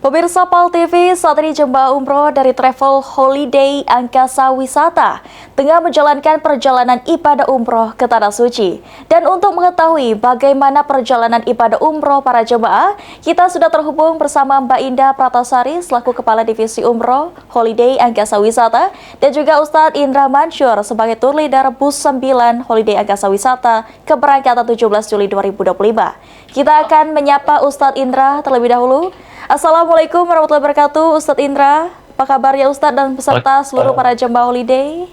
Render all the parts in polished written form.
Pemirsa PAL TV, saat ini jemaah umroh dari Travel Holiday Angkasa Wisata tengah menjalankan perjalanan ibadah umroh ke Tanah Suci. Dan untuk mengetahui bagaimana perjalanan ibadah umroh para jemaah, kita sudah terhubung bersama Mbak Indah Pratasari selaku Kepala Divisi Umroh Holiday Angkasa Wisata dan juga Ustadz Indra Mansur sebagai Tour Leader Bus 9 Holiday Angkasa Wisata keberangkatan 17 Juli 2025. Kita akan menyapa Ustadz Indra terlebih dahulu. Assalamualaikum warahmatullahi wabarakatuh, Ustadz Indra. Apa kabar ya Ustadz dan peserta seluruh para jemaah holiday?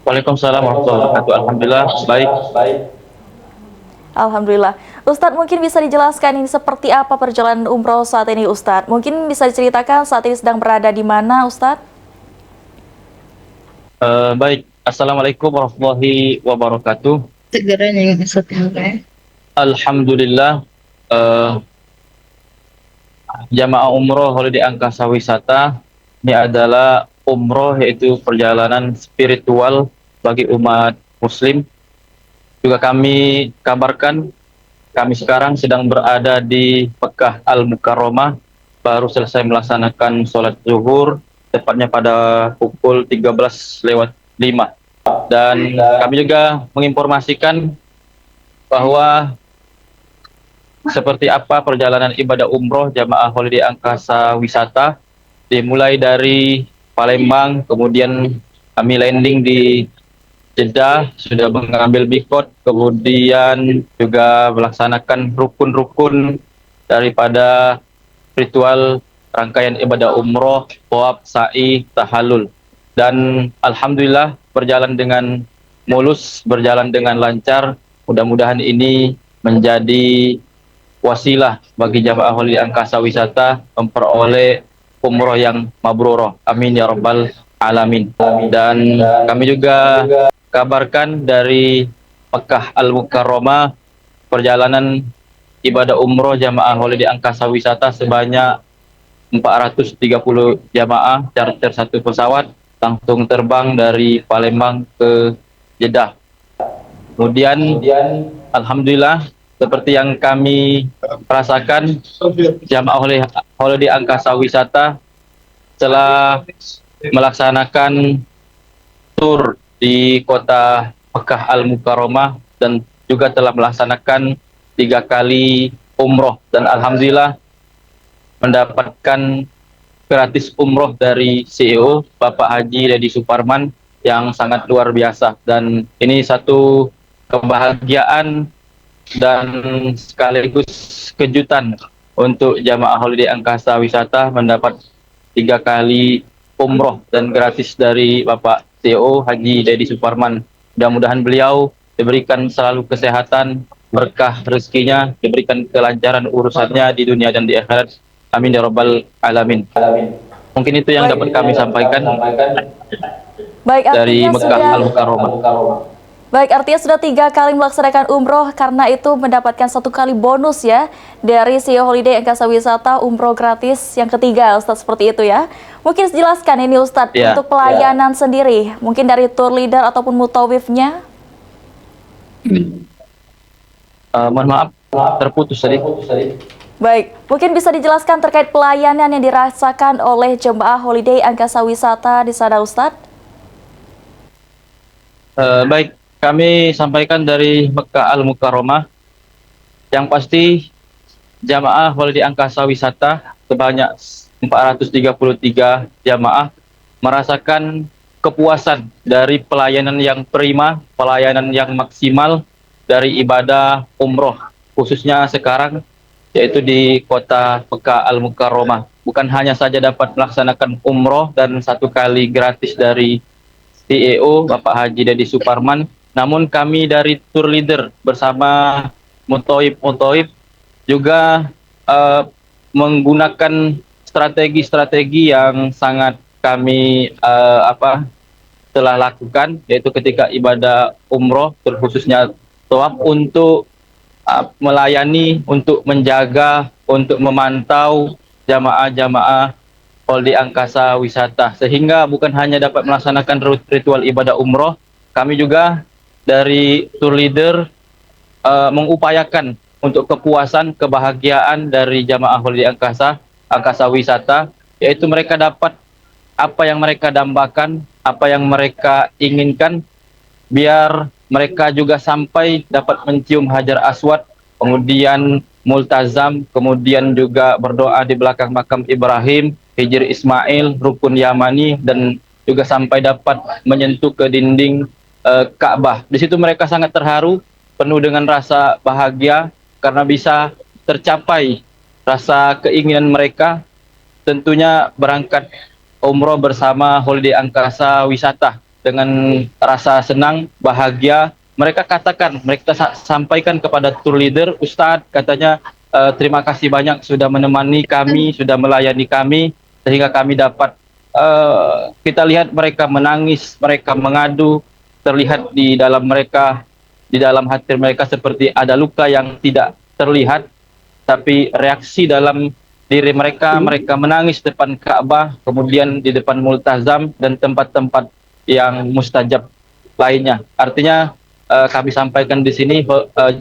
Waalaikumsalam warahmatullahi wabarakatuh. Alhamdulillah, baik. Alhamdulillah. Ustadz, mungkin bisa dijelaskan ini seperti apa perjalanan umroh saat ini Ustadz? Mungkin bisa diceritakan saat ini sedang berada di mana Ustadz? Baik. Assalamualaikum warahmatullahi wabarakatuh. Segeranya yang Ustaz. Alhamdulillah, eh, jamaah umroh Holiday Angkasa Wisata ini adalah umroh, yaitu perjalanan spiritual bagi umat Muslim. Juga kami kabarkan, kami sekarang sedang berada di Mekah Al-Mukarramah, baru selesai melaksanakan sholat zuhur, tepatnya pada pukul 13:05. Dan kami juga menginformasikan bahwa seperti apa perjalanan ibadah umroh jamaah Holiday Angkasa Wisata, dimulai dari Palembang, kemudian kami landing di Jeddah, sudah mengambil mikot, kemudian juga melaksanakan rukun-rukun daripada ritual rangkaian ibadah umroh, tawaf, sa'i, tahallul. Dan alhamdulillah berjalan dengan mulus, berjalan dengan lancar. Mudah-mudahan ini menjadi wasilah bagi jamaah Holiday Angkasa Wisata memperoleh umroh yang mabrurah. Amin ya rabbal alamin. Dan kami juga kabarkan dari Mekah Al-Mukarramah, perjalanan ibadah umroh jamaah Holiday Angkasa Wisata sebanyak 430 jamaah charter satu pesawat langsung terbang dari Palembang ke Jeddah. Kemudian alhamdulillah, seperti yang kami rasakan, jamaah Holiday Angkasa Wisata telah melaksanakan tur di kota Mekah Al-Mukarramah dan juga telah melaksanakan 3 kali umroh, dan alhamdulillah mendapatkan gratis umroh dari CEO Bapak Haji Deddy Suparman yang sangat luar biasa. Dan ini satu kebahagiaan dan sekaligus kejutan untuk jamaah Holiday Angkasa Wisata mendapat 3 kali umroh dan gratis dari Bapak CEO Haji Deddy Suparman. Mudah-mudahan beliau diberikan selalu kesehatan, berkah rezekinya, diberikan kelancaran urusannya di dunia dan di akhirat. Amin ya rabbal alamin. Mungkin itu yang dapat kami sampaikan Baik, dari artinya Mekah sudah Al-Mukarramah. Baik, artinya sudah 3 kali melaksanakan umroh, karena itu mendapatkan 1 kali bonus ya dari CEO Holiday Angkasa Wisata, umroh gratis yang ketiga Ustadz, seperti itu ya. Mungkin jelaskan ini Ustadz, untuk pelayanan sendiri, mungkin dari tour leader ataupun mutawifnya. Mohon maaf, terputus tadi. Baik, mungkin bisa dijelaskan terkait pelayanan yang dirasakan oleh jemaah Holiday Angkasa Wisata di sana Ustadz. Baik, kami sampaikan dari Mekah Al-Mukarramah. Yang pasti jamaah Holiday Angkasa Wisata sebanyak 433 jamaah merasakan kepuasan dari pelayanan yang prima, pelayanan yang maksimal dari ibadah umroh, khususnya sekarang yaitu di kota Mekah Al-Mukarramah. Bukan hanya saja dapat melaksanakan umroh dan 1 kali gratis dari CEO Bapak Haji Deddy Suparman, namun kami dari tour leader bersama Mutoib juga menggunakan strategi-strategi yang sangat kami telah lakukan, yaitu ketika ibadah umroh, terkhususnya tawaf, untuk melayani, untuk menjaga, untuk memantau jamaah-jamaah Holiday Angkasa Wisata, sehingga bukan hanya dapat melaksanakan ritual ibadah umroh, kami juga dari tour leader mengupayakan untuk kepuasan, kebahagiaan dari jamaah Holiday Angkasa angkasa wisata, yaitu mereka dapat apa yang mereka dambakan, apa yang mereka inginkan, biar mereka juga sampai dapat mencium Hajar Aswad, kemudian multazam, kemudian juga berdoa di belakang makam Ibrahim, Hijr Ismail, Rukun Yamani, dan juga sampai dapat menyentuh ke dinding Ka'bah. Di situ mereka sangat terharu, penuh dengan rasa bahagia karena bisa tercapai rasa keinginan mereka, tentunya berangkat umroh bersama Holiday Angkasa Wisata dengan rasa senang, bahagia. Mereka katakan, mereka sampaikan kepada tour leader, Ustadz, katanya terima kasih banyak sudah menemani kami, sudah melayani kami, sehingga kami dapat, kita lihat mereka menangis, mereka mengadu, terlihat di dalam mereka, di dalam hati mereka seperti ada luka yang tidak terlihat, tapi reaksi dalam diri mereka, mereka menangis depan Ka'bah, kemudian di depan Multazam dan tempat-tempat yang mustajab lainnya. Artinya kami sampaikan di sini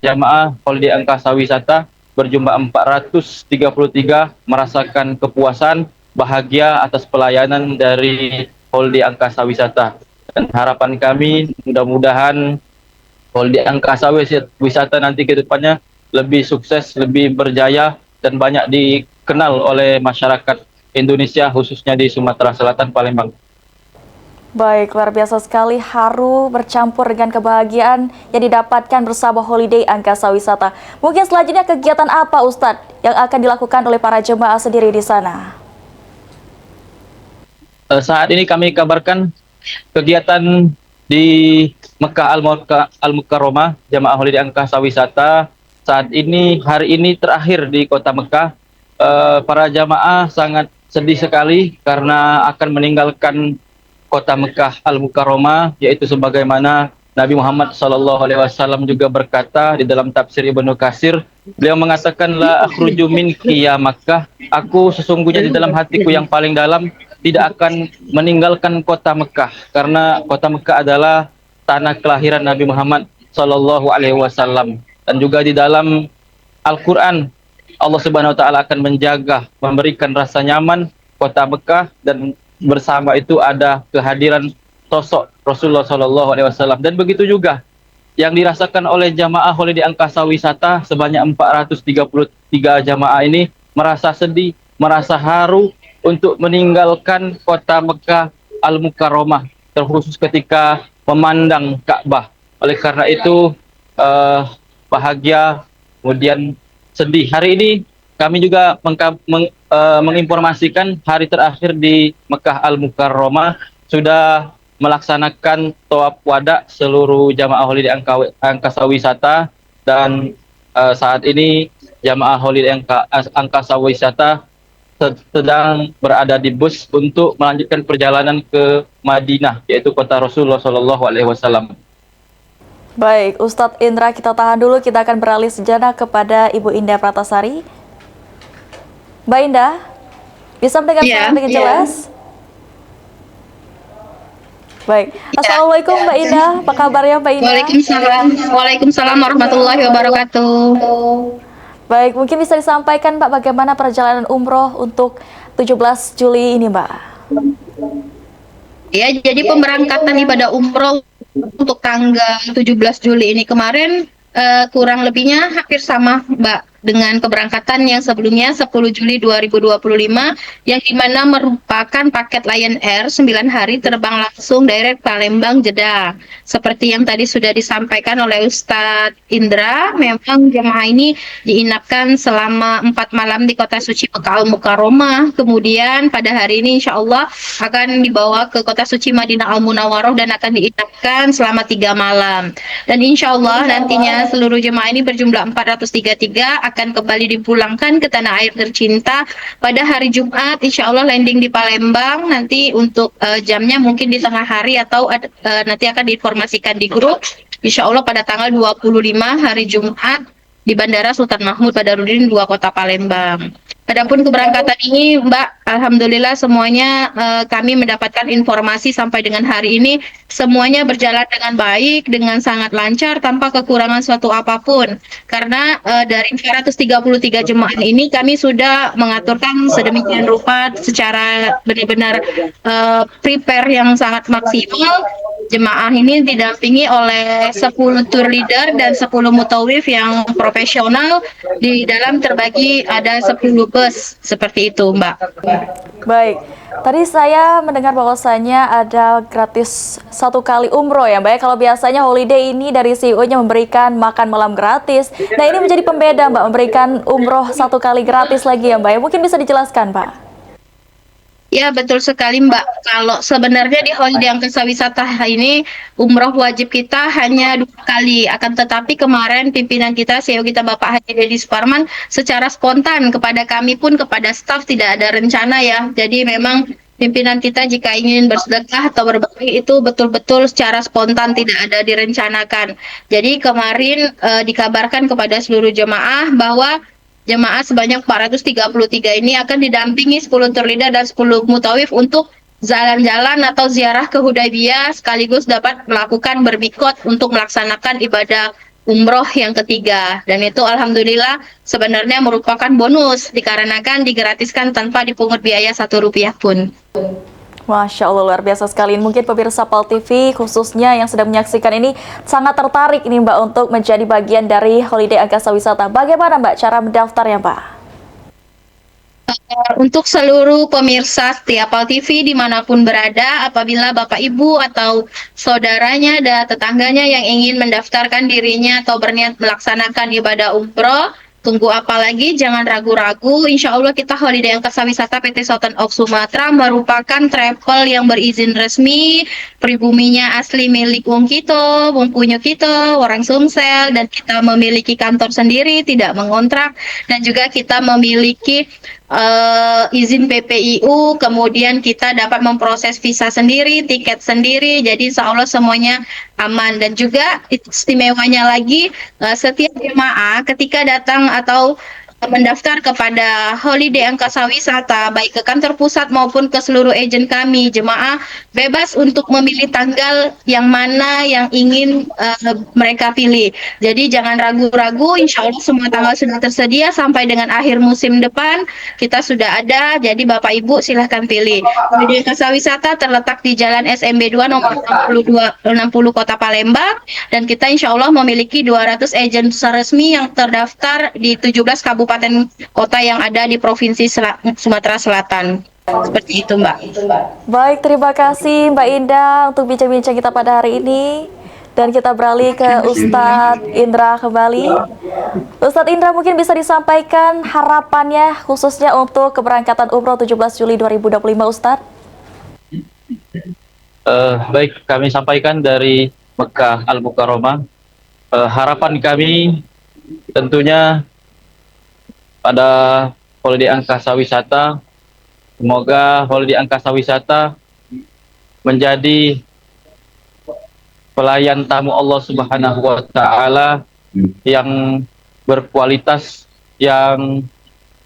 jamaah Holiday Angkasa Wisata berjumlah 433 merasakan kepuasan, bahagia atas pelayanan dari Holiday Angkasa Wisata. Dan harapan kami mudah-mudahan Holiday Angkasa Wisata nanti ke depannya lebih sukses, lebih berjaya, dan banyak dikenal oleh masyarakat Indonesia, khususnya di Sumatera Selatan, Palembang. Baik, luar biasa sekali, haru bercampur dengan kebahagiaan yang didapatkan bersama Holiday Angkasa Wisata. Mungkin selanjutnya kegiatan apa, Ustadz, yang akan dilakukan oleh para jemaah sendiri di sana? Saat ini kami kabarkan kegiatan di Mekah Al-Mukarramah, jamaah Holiday Angkasa Wisata. Saat ini, hari ini terakhir di kota Mekah. Para jamaah sangat sedih sekali karena akan meninggalkan kota Mekah Al-Mukarramah, yaitu sebagaimana Nabi Muhammad SAW juga berkata di dalam tafsir Ibnu Katsir, beliau mengatakan, la akhruju minki ya Makkah, aku sesungguhnya di dalam hatiku yang paling dalam tidak akan meninggalkan kota Mekah, karena kota Mekah adalah tanah kelahiran Nabi Muhammad SAW. Dan juga di dalam Al-Quran, Allah Subhanahu wa taala akan menjaga, memberikan rasa nyaman kota Mekah, dan bersama itu ada kehadiran sosok Rasulullah SAW. Dan begitu juga yang dirasakan oleh jamaah Holiday Angkasa Wisata sebanyak 433 jamaah ini, merasa sedih, merasa haru untuk meninggalkan kota Mekah Al-Mukarramah, terkhusus ketika memandang Ka'bah. Oleh karena itu bahagia, kemudian sedih. Hari ini kami juga menginformasikan hari terakhir di Mekah Al-Mukarramah sudah melaksanakan tawaf wada seluruh jamaah Holiday Angkasa Wisata, dan saat ini jamaah Holiday Angkasa Wisata sedang berada di bus untuk melanjutkan perjalanan ke Madinah, yaitu kota Rasulullah SAW. Baik, Ustadz Indra, kita tahan dulu, kita akan beralih sejenak kepada Ibu Indah Pratasari. Mbak Indah, bisa mendengar suara dengan jelas? Baik, Assalamualaikum Mbak Indah, apa kabarnya Mbak Indah? Waalaikumsalam warahmatullahi wabarakatuh. Baik, mungkin bisa disampaikan Mbak bagaimana perjalanan umroh untuk 17 Juli ini Mbak? Ya, jadi pemberangkatan ibadah umroh untuk tanggal 17 Juli ini kemarin kurang lebihnya hampir sama Mbak dengan keberangkatan yang sebelumnya 10 Juli 2025 yang dimana merupakan paket Lion Air 9 hari terbang langsung direct Palembang Jeddah. Seperti yang tadi sudah disampaikan oleh Ustadz Indra, memang jemaah ini diinapkan selama 4 malam di kota suci Mekah Al-Mukarramah. Kemudian pada hari ini insya Allah akan dibawa ke kota suci Madinah Al-Munawwaroh dan akan diinapkan selama 3 malam. Dan insya Allah nantinya seluruh jemaah ini berjumlah 433 akan kembali dipulangkan ke tanah air tercinta pada hari Jumat, insya Allah landing di Palembang. Nanti untuk jamnya mungkin di tengah hari atau nanti akan diinformasikan di grup, insya Allah pada tanggal 25 hari Jumat di Bandara Sultan Mahmud Badarudin 2 Kota Palembang. Adapun keberangkatan ini, Mbak, alhamdulillah semuanya kami mendapatkan informasi sampai dengan hari ini semuanya berjalan dengan baik, dengan sangat lancar tanpa kekurangan suatu apapun. Karena dari 433 jemaah ini kami sudah mengaturkan sedemikian rupa secara benar-benar prepare yang sangat maksimal. Jemaah ini didampingi oleh 10 tour leader dan 10 mutawif yang profesional. Di dalam terbagi ada 10 bus, seperti itu, Mbak. Baik, tadi saya mendengar bahwasannya ada gratis 1 kali umroh ya Mbak. Kalau biasanya holiday ini dari CEO-nya memberikan makan malam gratis. Nah ini menjadi pembeda Mbak, memberikan umroh 1 kali gratis lagi ya Mbak. Mungkin bisa dijelaskan Pak? Ya, betul sekali, Mbak. Kalau sebenarnya di Holiday Angkasa Wisata ini umroh wajib kita hanya 2 kali. Akan tetapi kemarin pimpinan kita, CEO kita Bapak Haji Deddy Suparman secara spontan kepada kami pun kepada staf tidak ada rencana ya. Jadi memang pimpinan kita jika ingin bersedekah atau berbagi itu betul-betul secara spontan tidak ada direncanakan. Jadi kemarin dikabarkan kepada seluruh jemaah bahwa jemaah sebanyak 433 ini akan didampingi 10 tour leader dan 10 mutawif untuk jalan-jalan atau ziarah ke Hudaybiyah sekaligus dapat melakukan bermikot untuk melaksanakan ibadah umroh yang ketiga. Dan itu alhamdulillah sebenarnya merupakan bonus dikarenakan digratiskan tanpa dipungut biaya Rp1 pun. Masya Allah, luar biasa sekali. Mungkin pemirsa PAL TV khususnya yang sedang menyaksikan ini sangat tertarik ini Mbak untuk menjadi bagian dari Holiday Angkasa Wisata. Bagaimana Mbak cara mendaftar ya Mbak? Untuk seluruh pemirsa setiap PAL TV dimanapun berada, apabila Bapak Ibu atau saudaranya dan tetangganya yang ingin mendaftarkan dirinya atau berniat melaksanakan ibadah umroh, tunggu apa lagi? Jangan ragu-ragu. Insya Allah kita Holiday Angkasa Wisata PT Sultan of Sumatra merupakan travel yang berizin resmi, pribuminya asli milik Wong Kito, Wong Punyo Kito, orang Sumsel, dan kita memiliki kantor sendiri, tidak mengontrak, dan juga kita memiliki izin PPIU, kemudian kita dapat memproses visa sendiri, tiket sendiri, jadi insya Allah semuanya aman. Dan juga istimewanya lagi, setiap jemaah ketika datang atau mendaftar kepada Holiday Angkasa Wisata, baik ke kantor pusat maupun ke seluruh agen kami, jemaah bebas untuk memilih tanggal yang mana yang ingin mereka pilih. Jadi jangan ragu-ragu, insya Allah semua tanggal sudah tersedia sampai dengan akhir musim depan kita sudah ada. Jadi Bapak Ibu silahkan pilih. Holiday Angkasa Wisata terletak di Jalan SMB 2 nomor 60 Kota Palembang, dan kita insya Allah memiliki 200 agen resmi yang terdaftar di 17 kabupaten kota yang ada di Provinsi Sumatera Selatan. Seperti itu, Mbak. Baik, terima kasih Mbak Indah untuk bincang-bincang kita pada hari ini. Dan kita beralih ke Ustadz Indra kembali. Ustadz Indra, mungkin bisa disampaikan harapannya khususnya untuk keberangkatan umroh 17 Juli 2025, Ustadz? Baik, kami sampaikan dari Mekah Al-Mukarramah. Harapan kami tentunya pada Holiday Angkasa Wisata, semoga Holiday Angkasa Wisata menjadi pelayan tamu Allah Subhanahu wa Ta'ala yang berkualitas, yang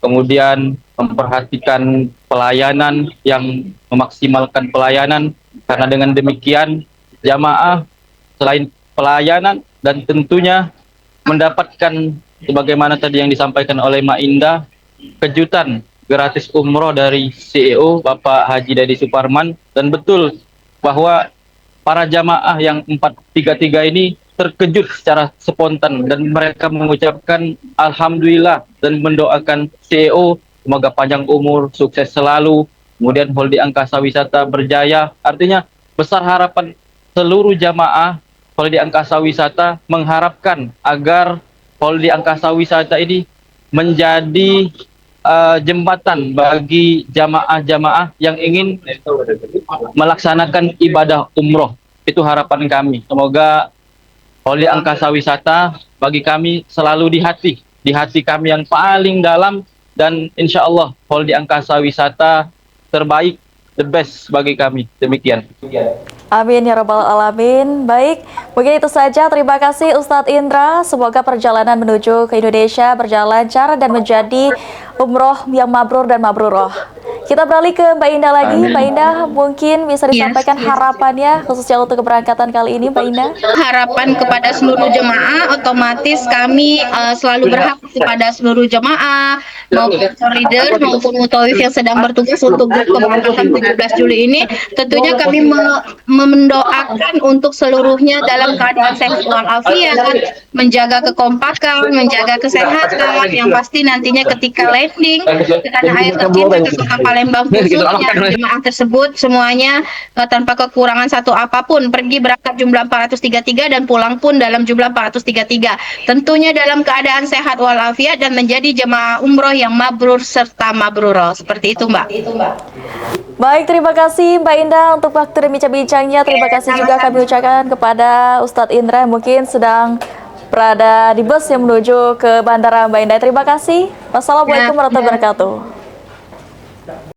kemudian memperhatikan pelayanan, yang memaksimalkan pelayanan, karena dengan demikian jamaah selain pelayanan dan tentunya mendapatkan sebagaimana tadi yang disampaikan oleh Mak Indah, kejutan gratis umroh dari CEO Bapak Haji Deddy Suparman. Dan betul bahwa para jamaah yang 433 ini terkejut secara spontan dan mereka mengucapkan alhamdulillah dan mendoakan CEO semoga panjang umur, sukses selalu, kemudian Holiday Angkasa Wisata berjaya. Artinya besar harapan seluruh jamaah Holiday Angkasa Wisata mengharapkan agar Holiday Angkasa Wisata ini menjadi jembatan bagi jamaah-jamaah yang ingin melaksanakan ibadah umroh. Itu harapan kami. Semoga Holiday Angkasa Wisata bagi kami selalu di hati kami yang paling dalam, dan insya Allah Holiday Angkasa Wisata terbaik, the best bagi kami. Demikian. Amin ya rabbal alamin. Baik, mungkin itu saja. Terima kasih Ustadz Indra. Semoga perjalanan menuju ke Indonesia berjalan lancar dan menjadi umroh yang mabrur dan mabruroh. Kita beralih ke Mbak Indah lagi. Mbak Indah, mungkin bisa disampaikan harapannya khususnya untuk keberangkatan kali ini, Mbak Indah. Harapan kepada seluruh jemaah, otomatis kami selalu berharap kepada seluruh jemaah maupun leader maupun mutawif yang sedang bertugas untuk grup keberangkatan 17 Juli ini, tentunya kami mendoakan untuk seluruhnya dalam keadaan sehat walafiat, menjaga kekompakan, menjaga kesehatan, yang pasti nantinya ketika landing ke tanah air tercinta ke Kota Palembang khususnya, jemaah tersebut semuanya tanpa kekurangan satu apapun, pergi berangkat jumlah 433 dan pulang pun dalam jumlah 433, tentunya dalam keadaan sehat walafiat dan menjadi jemaah umroh yang mabrur serta mabruroh. Seperti itu, Mbak. Baik, terima kasih Mbak Indah untuk waktu dan bincang-bincangnya. Terima kasih juga kami ucapkan kepada Ustadz Indra yang mungkin sedang berada di bus yang menuju ke Bandara Mbak Indah. Terima kasih. Wassalamualaikum warahmatullahi wabarakatuh.